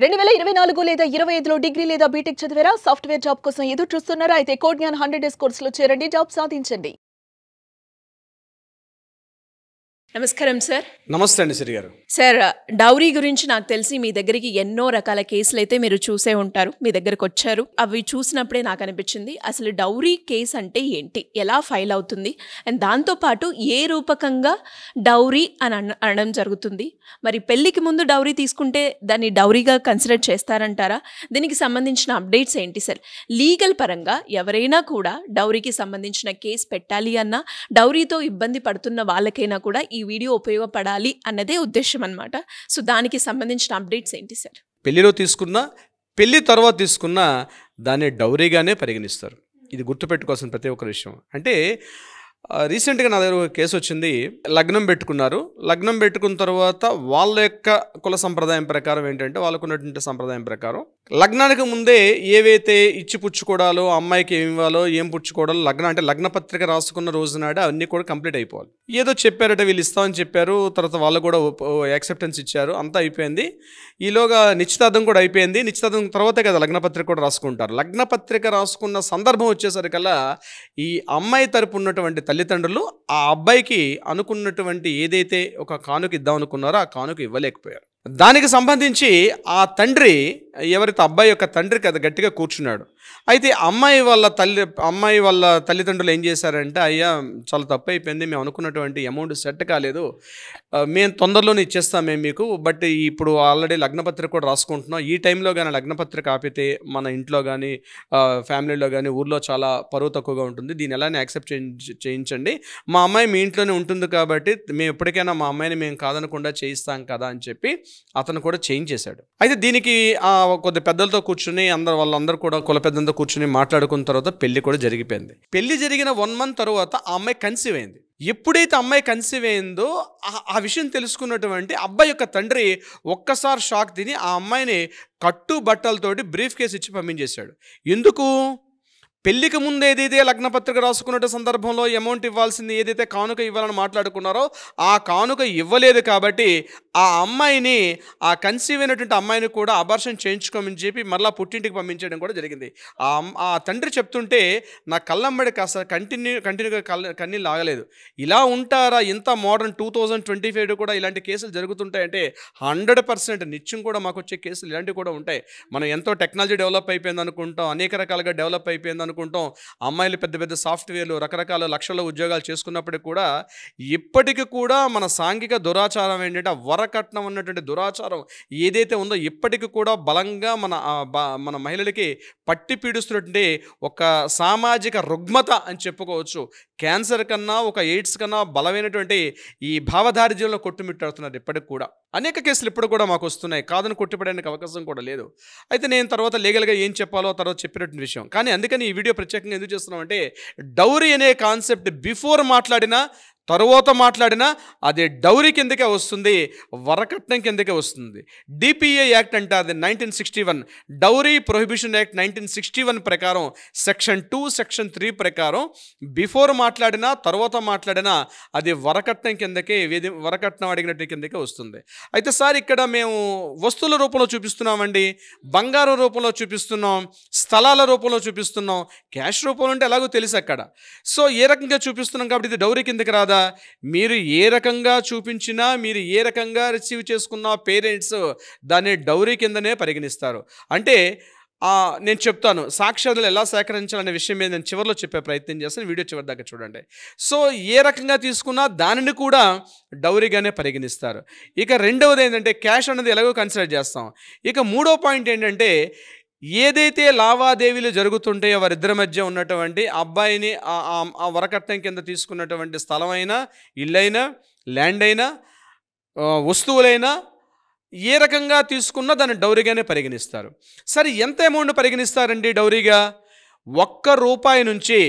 2024 లేదా 25లో డిగ్రీ లేదా బీటెక్ చదివారా? సాఫ్ట్‌వేర్ జాబ్ కోసం ఎదురు చూస్తున్నారా? అయితే కోడ్ జ్ఞాన్ 100 డేస్ కోర్సులో చేరండి, జాబ్ సాధించండి. నమస్కారం సార్. నమస్తే అండి సిరి గారు. సార్, డౌరీ గురించి నాకు తెలిసి మీ దగ్గరికి ఎన్నో రకాల కేసులు అయితే మీరు చూసే ఉంటారు. మీ దగ్గరకు వచ్చారు. అవి చూసినప్పుడే నాకు అనిపించింది, అసలు డౌరీ కేసు అంటే ఏంటి, ఎలా ఫైల్ అవుతుంది, అండ్ దాంతోపాటు ఏ రూపకంగా డౌరీ అని అనడం జరుగుతుంది. మరి పెళ్ళికి ముందు డౌరీ తీసుకుంటే దాన్ని డౌరీగా కన్సిడర్ చేస్తారంటారా? దీనికి సంబంధించిన అప్డేట్స్ ఏంటి సార్? లీగల్ పరంగా ఎవరైనా కూడా డౌరీకి సంబంధించిన కేసు పెట్టాలి అన్నా, డౌరీతో ఇబ్బంది పడుతున్న వాళ్ళకైనా కూడా ఈ వీడియో ఉపయోగపడాలి అన్నదే ఉద్దేశం అన్నమాట. సో దానికి సంబంధించిన అప్డేట్స్ ఏంటి సార్? పెళ్లిలో తీసుకున్నా, పెళ్లి తర్వాత తీసుకున్నా దాన్ని డౌరీగానే పరిగణిస్తారు. ఇది గుర్తుపెట్టుకోవాల్సిన ప్రతి ఒక్క విషయం. అంటే రీసెంట్గా నా దగ్గర ఒక కేసు వచ్చింది. లగ్నం పెట్టుకున్నారు. లగ్నం పెట్టుకున్న తర్వాత వాళ్ళ యొక్క కుల సంప్రదాయం ప్రకారం ఏంటంటే, వాళ్ళకు ఉన్నటువంటి సంప్రదాయం ప్రకారం లగ్నానికి ముందే ఏవైతే ఇచ్చి పుచ్చుకోవడాలో, అమ్మాయికి ఏమి ఇవ్వాలో, ఏం పుచ్చుకోవడాలో, అంటే లగ్న పత్రిక రాసుకున్న రోజు నాడే అవన్నీ కూడా కంప్లీట్ అయిపోవాలి. ఏదో చెప్పారట, వీళ్ళు ఇస్తామని చెప్పారు. తర్వాత వాళ్ళు కూడా యాక్సెప్టెన్స్ ఇచ్చారు. అంతా అయిపోయింది. ఈలోగా నిశ్చితార్థం కూడా అయిపోయింది. నిశ్చితార్థం తర్వాతే కదా లగ్న పత్రిక కూడా రాసుకుంటారు. లగ్న పత్రిక రాసుకున్న సందర్భం వచ్చేసరికల్లా ఈ అమ్మాయి తరపు ఉన్నటువంటి తల్లిదండ్రులు ఆ అబ్బాయికి అనుకున్నటువంటి ఏదైతే ఒక కానుక ఇద్దాం అనుకున్నారో ఆ కానుక ఇవ్వలేకపోయారు. దానికి సంబంధించి ఆ తండ్రి, ఎవరైతే అబ్బాయి యొక్క తండ్రి కదా, గట్టిగా కూర్చున్నాడు. అయితే అమ్మాయి వాళ్ళ తల్లిదండ్రులు ఏం చేశారంటే, అయ్యా చాలా తప్పు అయిపోయింది, మేము అనుకున్నటువంటి అమౌంట్ సెట్ కాలేదు, మేము తొందరలోనే ఇచ్చేస్తాం మేము మీకు, బట్ ఇప్పుడు ఆల్రెడీ లగ్నపత్రిక కూడా రాసుకుంటున్నాం. ఈ టైంలో కానీ లగ్నపత్రిక ఆపితే మన ఇంట్లో కానీ ఫ్యామిలీలో కానీ ఊర్లో చాలా పరువు తక్కువగా ఉంటుంది, దీన్ని ఎలానే యాక్సెప్ట్ చేయించండి, మా అమ్మాయి మీ ఇంట్లోనే ఉంటుంది కాబట్టి మేము ఎప్పటికైనా మా అమ్మాయిని మేము కాదనకుండా చేయిస్తాం కదా అని చెప్పి అతను కూడా చేంజ్ చేశాడు. అయితే దీనికి కొద్ది పెద్దలతో కూర్చుని వాళ్ళందరూ కూడా కుల పెద్దలతో కూర్చుని మాట్లాడుకున్న తర్వాత పెళ్లి కూడా జరిగిపోయింది. పెళ్లి జరిగిన 1 month తర్వాత ఆ అమ్మాయి కన్సీవ్ అయింది. ఎప్పుడైతే అమ్మాయి కన్సీవ్ అయిందో ఆ విషయం తెలుసుకున్నటువంటి అబ్బాయి యొక్క తండ్రి ఒక్కసారి షాక్ తిని ఆ అమ్మాయిని కట్టు బట్టలతోటి బ్రీఫ్ కేసు ఇచ్చి పంపించేశాడు. ఎందుకు? పెళ్లికి ముందు ఏదైతే లగ్నపత్రిక రాసుకున్న సందర్భంలో అమౌంట్ ఇవ్వాల్సింది, ఏదైతే కానుక ఇవ్వాలని మాట్లాడుకున్నారో ఆ కానుక ఇవ్వలేదు కాబట్టి ఆ అమ్మాయిని, ఆ కన్సీవ్ అయినటువంటి అమ్మాయిని కూడా అబార్షన్ చేయించుకోమని చెప్పి మరలా పుట్టింటికి పంపించడం కూడా జరిగింది. ఆ తండ్రి చెప్తుంటే నా కళ్ళమ్మడి కాస్త కంటిన్యూగా కన్నీళ్ళు ఆగలేదు. ఇలా ఉంటారా? ఇంత మోడర్న్ 2025 కూడా ఇలాంటి కేసులు జరుగుతుంటాయంటే 100% నిత్యం కూడా మాకు వచ్చే కేసులు ఇలాంటివి కూడా ఉంటాయి. మనం ఎంతో టెక్నాలజీ డెవలప్ అయిపోయింది అనుకుంటాం, అనేక రకాలుగా డెవలప్ అయిపోయింది అనుకుంటాం. అమ్మాయిలు పెద్ద పెద్ద సాఫ్ట్వేర్లు, రకరకాల లక్షల ఉద్యోగాలు చేసుకున్నప్పటికీ కూడా ఇప్పటికీ కూడా మన సాంఘిక దురాచారం ఏంటంటే, వరకట్నం అన్నటువంటి దురాచారం ఏదైతే ఉందో ఇప్పటికీ కూడా బలంగా మన మహిళలకి పట్టి పీడిస్తున్నటువంటి ఒక సామాజిక రుగ్మత అని చెప్పుకోవచ్చు. క్యాన్సర్ కన్నా, ఒక ఎయిడ్స్ కన్నా బలమైనటువంటి ఈ భావదారిద్ర్యంలో కొట్టుమిట్టాడుతున్నారు ఇప్పటికి కూడా. అనేక కేసులు ఇప్పుడు కూడా మాకు వస్తున్నాయి, కాదని కొట్టిపడడానికి అవకాశం కూడా లేదు. అయితే నేను తర్వాత లీగల్గా ఏం చెప్పాలో తర్వాత చెప్పినటువంటి విషయం. కానీ అందుకని ఈ వీడియో ప్రత్యేకంగా ఎందుకు చేస్తున్నామంటే, డౌరీ అనే కాన్సెప్ట్ బిఫోర్ మాట్లాడినా తరువాత మాట్లాడినా అది డౌరీ కిందకే వస్తుంది, వరకట్నం కిందకే వస్తుంది. డిపిఏ యాక్ట్ అంటారు 1961, డౌరీ ప్రొహిబిషన్ యాక్ట్ 1961 ప్రకారం సెక్షన్ 2, సెక్షన్ 3 ప్రకారం బిఫోర్ మాట్లాడినా తర్వాత మాట్లాడినా అది వరకట్నం కిందకే, వరకట్నం అడిగినట్టు కిందకే వస్తుంది. అయితే సార్, ఇక్కడ మేము వస్తువుల రూపంలో చూపిస్తున్నామండి, బంగారం రూపంలో చూపిస్తున్నాం, స్థలాల రూపంలో చూపిస్తున్నాం, క్యాష్ రూపంలో అంటే ఎలాగో తెలుసు అక్కడ. సో ఏ రకంగా చూపిస్తున్నాం కాబట్టి ఇది డౌరీ కిందకి రాదా? మీరు ఏ రకంగా చూపించినా, మీరు ఏ రకంగా రిసీవ్ చేసుకున్న పేరెంట్స్ దాన్ని డౌరీ కిందనే పరిగణిస్తారు. అంటే నేను చెప్తాను, సాక్ష్యాలు ఎలా సేకరించాలనే విషయం మీద నేను చివరిలో చెప్పే ప్రయత్నం చేస్తాను. వీడియో చివరి దాకా చూడండి. సో ఏ రకంగా తీసుకున్నా దానిని కూడా డౌరీగానే పరిగణిస్తారు. ఇక రెండవది ఏంటంటే, క్యాష్ అనేది ఎలాగో కన్సిడర్ చేస్తాం. ఇక మూడో పాయింట్ ఏంటంటే, ఏదైతే లావాదేవీలు జరుగుతుంటాయో వారిద్దరి మధ్య ఉన్నటువంటి అబ్బాయిని ఆ వరకట్నం కింద తీసుకున్నటువంటి స్థలమైనా, ఇల్లైనా, ల్యాండ్ అయినా, వస్తువులైనా ఏ రకంగా తీసుకున్నా దాన్ని డౌరీగానే పరిగణిస్తారు. సరే, ఎంత అమౌంట్ పరిగణిస్తారండి డౌరీగా? ₹1 నుంచి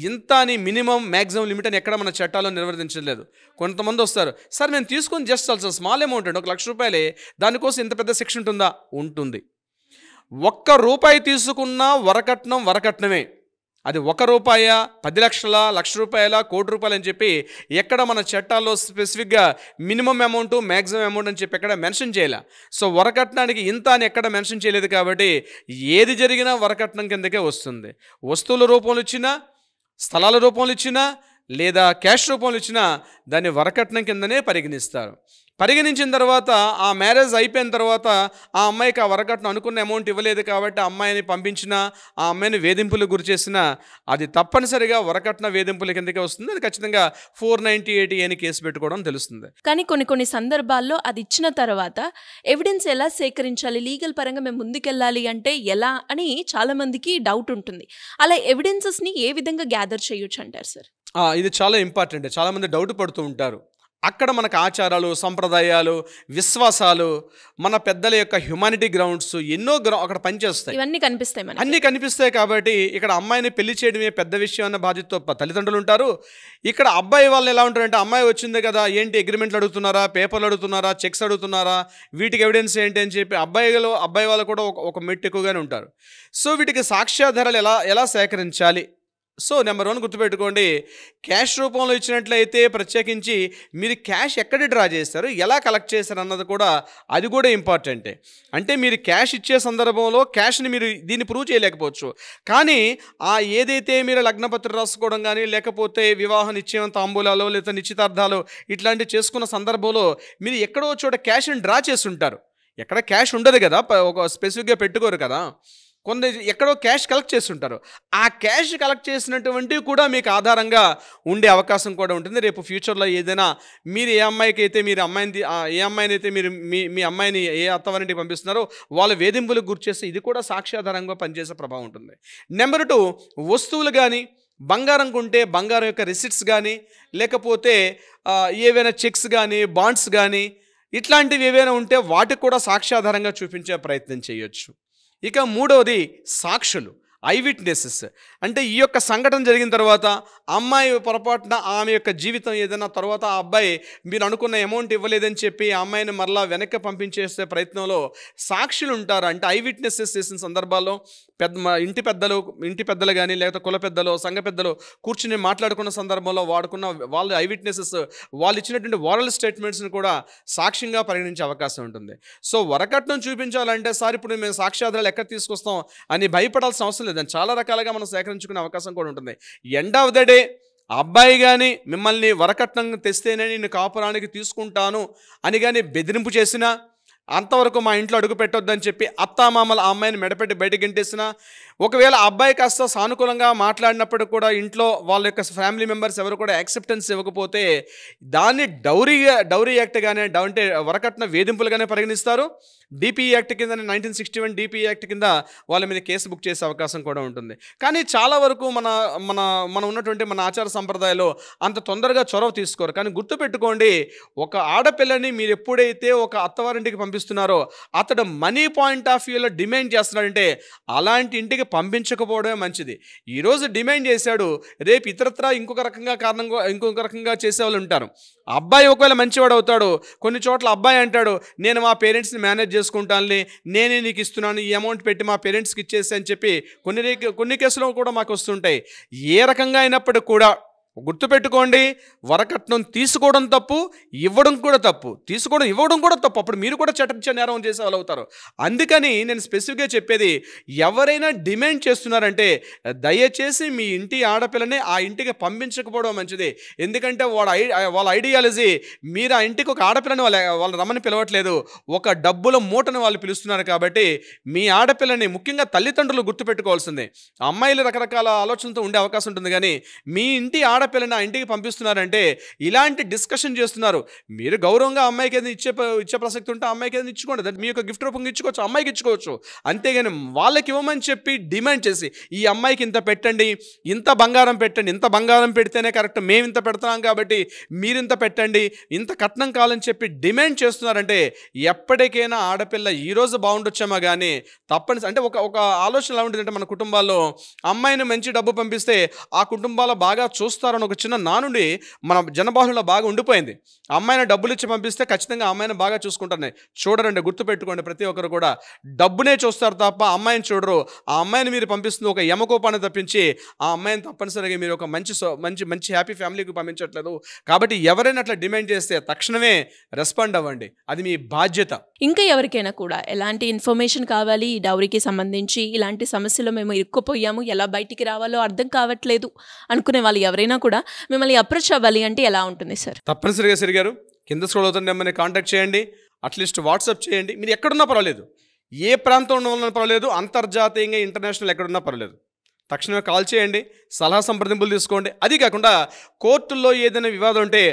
ఇంత అని మినిమం, మ్యాక్సిమం లిమిట్ అని ఎక్కడ మన చట్టాల్లో నిర్వర్తించలేదు. కొంతమంది వస్తారు, సార్ మేము తీసుకొని జస్ట్ స్మాల్ అమౌంట్ అండి, ₹1,00,000, దానికోసం ఇంత పెద్ద సెక్షన్ ఉంటుందా? ఉంటుంది. ₹1 తీసుకున్నా వరకట్నమే. అది ₹1, 10 లక్షల, ₹1,00,000, ₹1,00,00,000 అని చెప్పి ఎక్కడ మన చట్టాల్లో స్పెసిఫిక్గా మినిమం అమౌంట్, మ్యాక్సిమం అమౌంట్ అని చెప్పి ఎక్కడ మెన్షన్ చేయాల. సో వరకట్నానికి ఇంత అని ఎక్కడ మెన్షన్ చేయలేదు కాబట్టి ఏది జరిగినా వరకట్నం కిందకే వస్తుంది. వస్తువుల రూపంలో ఇచ్చినా, స్థలాల రూపంలో ఇచ్చినా, లేదా క్యాష్ రూపంలో ఇచ్చినా దాన్ని వరకట్నం కిందనే పరిగణిస్తారు. పరిగణించిన తర్వాత ఆ మ్యారేజ్ అయిపోయిన తర్వాత ఆ అమ్మాయికి ఆ వరకట్నం అనుకున్న అమౌంట్ ఇవ్వలేదు కాబట్టి ఆ అమ్మాయిని పంపించినా, ఆ అమ్మాయిని వేధింపులకు గురి చేసినా అది తప్పనిసరిగా వరకట్న వేధింపుల కిందకే వస్తుంది. అది ఖచ్చితంగా 498 అని కేసు పెట్టుకోవడం తెలుస్తుంది. కానీ కొన్ని సందర్భాల్లో అది ఇచ్చిన తర్వాత ఎవిడెన్స్ ఎలా సేకరించాలి, లీగల్ పరంగా మేము ముందుకెళ్ళాలి అంటే ఎలా అని చాలా మందికి డౌట్ ఉంటుంది. అలా ఎవిడెన్సెస్ని ఏ విధంగా గ్యాదర్ చేయొచ్చు అంటారు సార్? ఇది చాలా ఇంపార్టెంట్. చాలామంది డౌట్ పడుతూ ఉంటారు. అక్కడ మనకు ఆచారాలు, సంప్రదాయాలు, విశ్వాసాలు, మన పెద్దల యొక్క హ్యుమానిటీ గ్రౌండ్స్ ఎన్నో అక్కడ పనిచేస్తాయి. ఇవన్నీ కనిపిస్తాయి, అన్నీ కనిపిస్తాయి. కాబట్టి ఇక్కడ అమ్మాయిని పెళ్లి చేయడమే పెద్ద విషయం అన్న బాధ్యతతో తల్లిదండ్రులు ఉంటారు. ఇక్కడ అబ్బాయి వాళ్ళు ఎలా ఉంటారంటే, అమ్మాయి వచ్చింది కదా, ఏంటి అగ్రిమెంట్లు అడుగుతున్నారా, పేపర్లు అడుగుతున్నారా, చెక్స్ అడుగుతున్నారా, వీటికి ఎవిడెన్స్ ఏంటి అని చెప్పి అబ్బాయి వాళ్ళు కూడా ఒక మెట్టు ఎక్కువగానే ఉంటారు. సో వీటికి సాక్ష్యాధారాలు ఎలా సేకరించాలి? సో నెంబర్ 1 గుర్తుపెట్టుకోండి, క్యాష్ రూపంలో ఇచ్చినట్లయితే ప్రత్యేకించి మీరు క్యాష్ ఎక్కడ డ్రా చేస్తారు, ఎలా కలెక్ట్ చేస్తారు అన్నది కూడా అది కూడా ఇంపార్టెంటే. అంటే మీరు క్యాష్ ఇచ్చే సందర్భంలో క్యాష్ని మీరు దీన్ని ప్రూవ్ చేయలేకపోవచ్చు, కానీ ఏదైతే మీరు లగ్నపత్రం రాసుకోవడం కానీ, లేకపోతే వివాహ నిశ్చయం, తాంబూలాలు, లేదా నిశ్చితార్థాలు ఇట్లాంటివి చేసుకున్న సందర్భంలో మీరు ఎక్కడో చోట క్యాష్ని డ్రా చేసి ఉంటారు. ఎక్కడ క్యాష్ ఉండదు కదా, ఒక స్పెసిఫిక్గా పెట్టుకోరు కదా, ఎక్కడో క్యాష్ కలెక్ట్ చేస్తుంటారు. ఆ క్యాష్ కలెక్ట్ చేసినటువంటివి కూడా మీకు ఆధారంగా ఉండే అవకాశం కూడా ఉంటుంది. రేపు ఫ్యూచర్లో ఏదైనా మీరు ఏ అమ్మాయినైతే మీరు మీ అమ్మాయిని ఏ అత్తవారింటికి పంపిస్తున్నారో వాళ్ళ వేధింపులకు గురిచేస్తే ఇది కూడా సాక్ష్యాధారంగా పనిచేసే ప్రభావం ఉంటుంది. నెంబర్ 2, వస్తువులు కానీ, బంగారం కొంటే బంగారం యొక్క రిసిట్స్ కానీ, లేకపోతే ఏవైనా చెక్స్ కానీ, బాండ్స్ కానీ ఇట్లాంటివి ఏవైనా ఉంటే వాటికి కూడా సాక్ష్యాధారంగా చూపించే ప్రయత్నం చేయొచ్చు. ఇక 3వది సాక్షులు, ఐ విట్నెసెస్. అంటే ఈ యొక్క సంఘటన జరిగిన తర్వాత అమ్మాయి పొరపాటున ఆమె యొక్క జీవితం ఏదైనా తర్వాత ఆ అబ్బాయి మీరు అనుకున్న అమౌంట్ ఇవ్వలేదని చెప్పి ఆ అమ్మాయిని మరలా వెనక్కి పంపించేసే ప్రయత్నంలో సాక్షులు ఉంటారు. అంటే ఐ విట్నెసెస్ చేసిన సందర్భాల్లో ఇంటి పెద్దలు కానీ, లేకపోతే కుల పెద్దలు, సంఘ పెద్దలు కూర్చుని మాట్లాడుకున్న సందర్భంలో వాళ్ళ ఐ విట్నెసెస్ వాళ్ళు ఇచ్చినటువంటి ఓరల్ స్టేట్మెంట్స్ని కూడా సాక్ష్యంగా పరిగణించే అవకాశం ఉంటుంది. సో వరకట్నం చూపించాలంటే సార్ ఇప్పుడు మేము సాక్ష్యాధారాలు ఎక్కడ తీసుకొస్తాం అని భయపడాల్సిన అవసరం లేదని చాలా రకాలుగా మనం సేకరించుకునే అవకాశం కూడా ఉంటుంది. ఎండ్ ఆఫ్ ద డే అబ్బాయి కానీ మిమ్మల్ని వరకట్నం తెస్తేనే నేను కాపురానికి తీసుకుంటాను అని కానీ బెదిరింపు చేసినా, అంతవరకు మా ఇంట్లో అడుగు పెట్టొద్దని చెప్పి అత్తామామల ఆ అమ్మాయిని మెడపెట్టి బయటకు గెంటేసినా, ఒకవేళ అబ్బాయి కాస్త సానుకూలంగా మాట్లాడినప్పుడు కూడా ఇంట్లో వాళ్ళ యొక్క ఫ్యామిలీ మెంబర్స్ ఎవరు కూడా యాక్సెప్టెన్స్ ఇవ్వకపోతే దాన్ని డౌరీ యాక్ట్గానే, అంటే వరకట్న వేధింపులుగానే పరిగణిస్తారు. డిపిఈ యాక్ట్ కింద 1961 డిపిఈ యాక్ట్ కింద వాళ్ళ మీద కేసు బుక్ చేసే అవకాశం కూడా ఉంటుంది. కానీ చాలా వరకు మన ఉన్నటువంటి మన ఆచార సంప్రదాయాల్లో అంత తొందరగా చొరవ తీసుకోరు. కానీ గుర్తుపెట్టుకోండి, ఒక ఆడపిల్లని మీరు ఎప్పుడైతే ఒక అత్తవారింటికి పంపిస్తున్నారో అతడు మనీ పాయింట్ ఆఫ్ వ్యూలో డిమాండ్ చేస్తున్నాడంటే అలాంటి ఇంటికి పంపించకపోవడమే మంచిది. ఈరోజు డిమాండ్ చేశాడు, రేపు ఇతరత్రా ఇంకొక రకంగా చేసేవాళ్ళు ఉంటారు. అబ్బాయి ఒకవేళ మంచివాడు అవుతాడు, కొన్ని చోట్ల అబ్బాయి అంటాడు నేను మా పేరెంట్స్ని మేనేజ్ చేసుకుంటానులే, నేనే నీకు ఇస్తున్నాను, ఈ అమౌంట్ పెట్టి మా పేరెంట్స్కి ఇచ్చేసి అని చెప్పి కొన్ని కేసులు కూడా మాకు వస్తుంటాయి. ఏ రకంగా అయినప్పటికీ కూడా గుర్తుపెట్టుకోండి, వరకట్నం తీసుకోవడం తప్పు, ఇవ్వడం కూడా తప్పు. ఇవ్వడం కూడా తప్పు. అప్పుడు మీరు కూడా చట్టరీత్యా నేరం చేసే వాళ్ళు అవుతారు. అందుకని నేను స్పెసిఫిక్గా చెప్పేది, ఎవరైనా డిమాండ్ చేస్తున్నారంటే దయచేసి మీ ఇంటి ఆడపిల్లని ఆ ఇంటికి పంపించకపోవడం మంచిది. ఎందుకంటే వాళ్ళ ఐడియాలజీ మీరు ఆ ఇంటికి ఒక ఆడపిల్లని వాళ్ళు రమ్మని పిలవట్లేదు, ఒక డబ్బుల మూటను వాళ్ళు పిలుస్తున్నారు. కాబట్టి మీ ఆడపిల్లని ముఖ్యంగా తల్లిదండ్రులు గుర్తుపెట్టుకోవాల్సిందే. అమ్మాయిలు రకరకాల ఆలోచనతో ఉండే అవకాశం ఉంటుంది, కానీ మీ ఇంటి ఆడపిల్లని ఆ ఇంటికి పంపిస్తున్నారంటే ఇలాంటి డిస్కషన్ చేస్తున్నారు. మీరు గౌరవంగా అమ్మాయికి ఏదైనా ఇచ్చే ప్రసక్తి ఉంటే అమ్మాయికి ఏదైనా ఇచ్చుకోండి, మీ యొక్క గిఫ్ట్ రూపంగా ఇచ్చుకోవచ్చు, అమ్మాయికి ఇచ్చుకోవచ్చు. అంతేగాని వాళ్ళకి ఇవ్వమని చెప్పి డిమాండ్ చేసి ఈ అమ్మాయికి ఇంత పెట్టండి, ఇంత బంగారం పెట్టండి, ఇంత బంగారం పెడితేనే కరెక్ట్, మేము ఇంత పెడుతున్నాం కాబట్టి మీరు ఇంత పెట్టండి, ఇంత కట్నం కావాలని చెప్పి డిమాండ్ చేస్తున్నారంటే ఎప్పటికైనా ఆడపిల్ల ఈరోజు బాగుండొచ్చామా కానీ తప్పనిసరి అంటే ఒక ఆలోచన ఎలా ఉంటుందంటే మన కుటుంబాల్లో అమ్మాయిని మంచి డబ్బు పంపిస్తే ఆ కుటుంబాలు బాగా చూస్తారు సంసారం ఒక చిన్న నానుడి మన జనబాహులో బాగా ఉండిపోయింది. అమ్మాయిని డబ్బులు ఇచ్చి పంపిస్తే ఖచ్చితంగా అమ్మాయిని బాగా చూసుకుంటారని చూడరండి. గుర్తుపెట్టుకోండి, ప్రతి ఒక్కరు కూడా డబ్బునే చూస్తారు తప్ప అమ్మాయిని చూడరు. ఆ అమ్మాయిని మీరు పంపిస్తుంది ఒక యమకోపాన్ని తప్పించి ఆ అమ్మాయిని తప్పనిసరిగా మీరు ఒక మంచి హ్యాపీ ఫ్యామిలీకి పంపించట్లేదు. కాబట్టి ఎవరైనా అట్లా డిమాండ్ చేస్తే తక్షణమే రెస్పాండ్ అవ్వండి, అది మీ బాధ్యత. ఇంకా ఎవరికైనా కూడా ఎలాంటి ఇన్ఫర్మేషన్ కావాలి ఈ డౌరీకి సంబంధించి, ఇలాంటి సమస్యలో మేము ఇరుక్కుపోయాము, ఎలా బయటికి రావాలో అర్థం కావట్లేదు అనుకునే వాళ్ళు ఎవరైనా కూడా మిమ్మల్ని అప్రోచ్ అవ్వాలి అంటే ఎలా ఉంటుంది సార్? తప్పనిసరిగా సిరి గారు కింద స్క్రోల్ అవుతున్న నెంబర్ని కాంటాక్ట్ చేయండి, అట్లీస్ట్ వాట్సాప్ చేయండి. మీరు ఎక్కడున్నా పర్వాలేదు, ఏ ప్రాంతంలో ఉన్నా పర్వాలేదు, అంతర్జాతీయంగా ఇంటర్నేషనల్ ఎక్కడున్నా పర్వాలేదు, తక్షణమే కాల్ చేయండి, సలహా సంప్రదింపులు తీసుకోండి. అది కాకుండా కోర్టుల్లో ఏదైనా వివాదం ఉంటే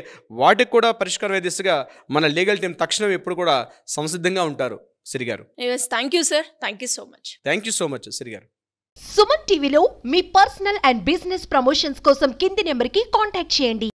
వాటికి కూడా పరిష్కారం దిశగా మన లీగల్ టీం తక్షణం ఎప్పుడు కూడా సంసిద్ధంగా ఉంటారు సిరి గారు. Thank you sir, thank you so much. Thank you so much Siri గారు. సుమన్ టీవీలో మీ పర్సనల్ అండ్ బిజినెస్ ప్రమోషన్స్ కోసం కింది నెంబర్కి కాంటాక్ట్ చేయండి.